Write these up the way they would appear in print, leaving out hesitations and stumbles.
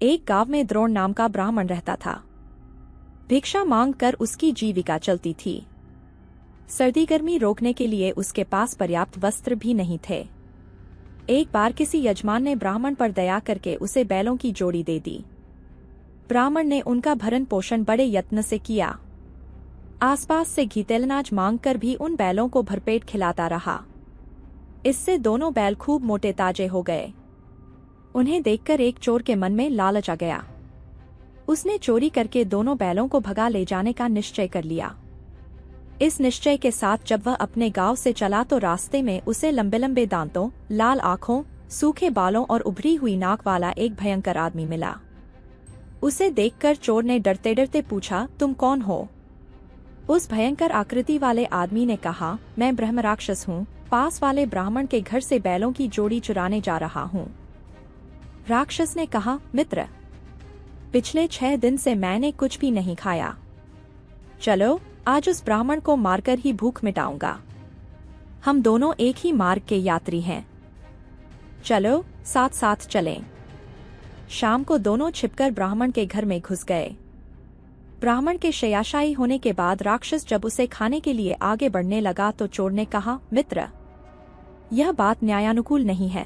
एक गांव में द्रोण नाम का ब्राह्मण रहता था। भिक्षा मांग कर उसकी जीविका चलती थी। सर्दी गर्मी रोकने के लिए उसके पास पर्याप्त वस्त्र भी नहीं थे। एक बार किसी यजमान ने ब्राह्मण पर दया करके उसे बैलों की जोड़ी दे दी। ब्राह्मण ने उनका भरण पोषण बड़े यत्न से किया। आसपास से घी तेल अनाज मांगकर भी उन बैलों को भरपेट खिलाता रहा। इससे दोनों बैल खूब मोटे ताजे हो गए। उन्हें देखकर एक चोर के मन में लालच आ गया। उसने चोरी करके दोनों बैलों को भगा ले जाने का निश्चय कर लिया। इस निश्चय के साथ जब वह अपने गांव से चला तो रास्ते में उसे लंबे लंबे दांतों, लाल आंखों, सूखे बालों और उभरी हुई नाक वाला एक भयंकर आदमी मिला। उसे देखकर चोर ने डरते डरते पूछा, तुम कौन हो? उस भयंकर आकृति वाले आदमी ने कहा, मैं ब्रह्म राक्षस हूँ, पास वाले ब्राह्मण के घर से बैलों की जोड़ी चुराने जा रहा हूँ। राक्षस ने कहा, मित्र, पिछले 6 दिन से मैंने कुछ भी नहीं खाया। चलो, आज उस ब्राह्मण को मारकर ही भूख मिटाऊंगा। हम दोनों एक ही मार्ग के यात्री हैं। चलो, साथ साथ चलें। शाम को दोनों छिपकर ब्राह्मण के घर में घुस गए। ब्राह्मण के शय्याशायी होने के बाद राक्षस जब उसे खाने के लिए आगे बढ़ने लगा तो चोर ने कहा, मित्र, यह बात न्यायानुकूल नहीं है।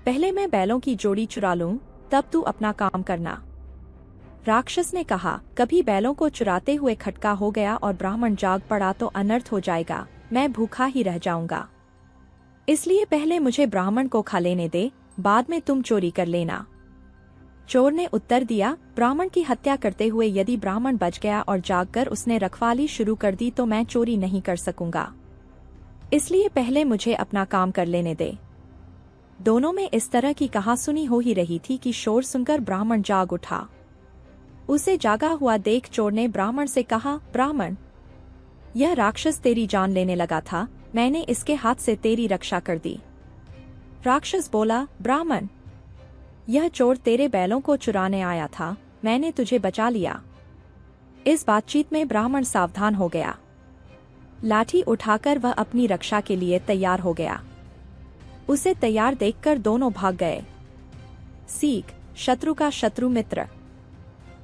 पहले मैं बैलों की जोड़ी चुरा लूं, तब तू अपना काम करना। राक्षस ने कहा, कभी बैलों को चुराते हुए खटका हो गया और ब्राह्मण जाग पड़ा तो अनर्थ हो जाएगा, मैं भूखा ही रह जाऊंगा। इसलिए पहले मुझे ब्राह्मण को खा लेने दे, बाद में तुम चोरी कर लेना। चोर ने उत्तर दिया, ब्राह्मण की हत्या करते हुए यदि ब्राह्मण बच गया और जागकर उसने रखवाली शुरू कर दी तो मैं चोरी नहीं कर सकूंगा। इसलिए पहले मुझे अपना काम कर लेने दे। दोनों में इस तरह की कहासुनी हो ही रही थी कि शोर सुनकर ब्राह्मण जाग उठा। उसे जागा हुआ देख चोर ने ब्राह्मण से कहा, ब्राह्मण, यह राक्षस तेरी जान लेने लगा था, मैंने इसके हाथ से तेरी रक्षा कर दी। राक्षस बोला, ब्राह्मण, यह चोर तेरे बैलों को चुराने आया था, मैंने तुझे बचा लिया। इस बातचीत में ब्राह्मण सावधान हो गया। लाठी उठाकर वह अपनी रक्षा के लिए तैयार हो गया। उसे तैयार देखकर दोनों भाग गए। सीख, शत्रु का शत्रु मित्र।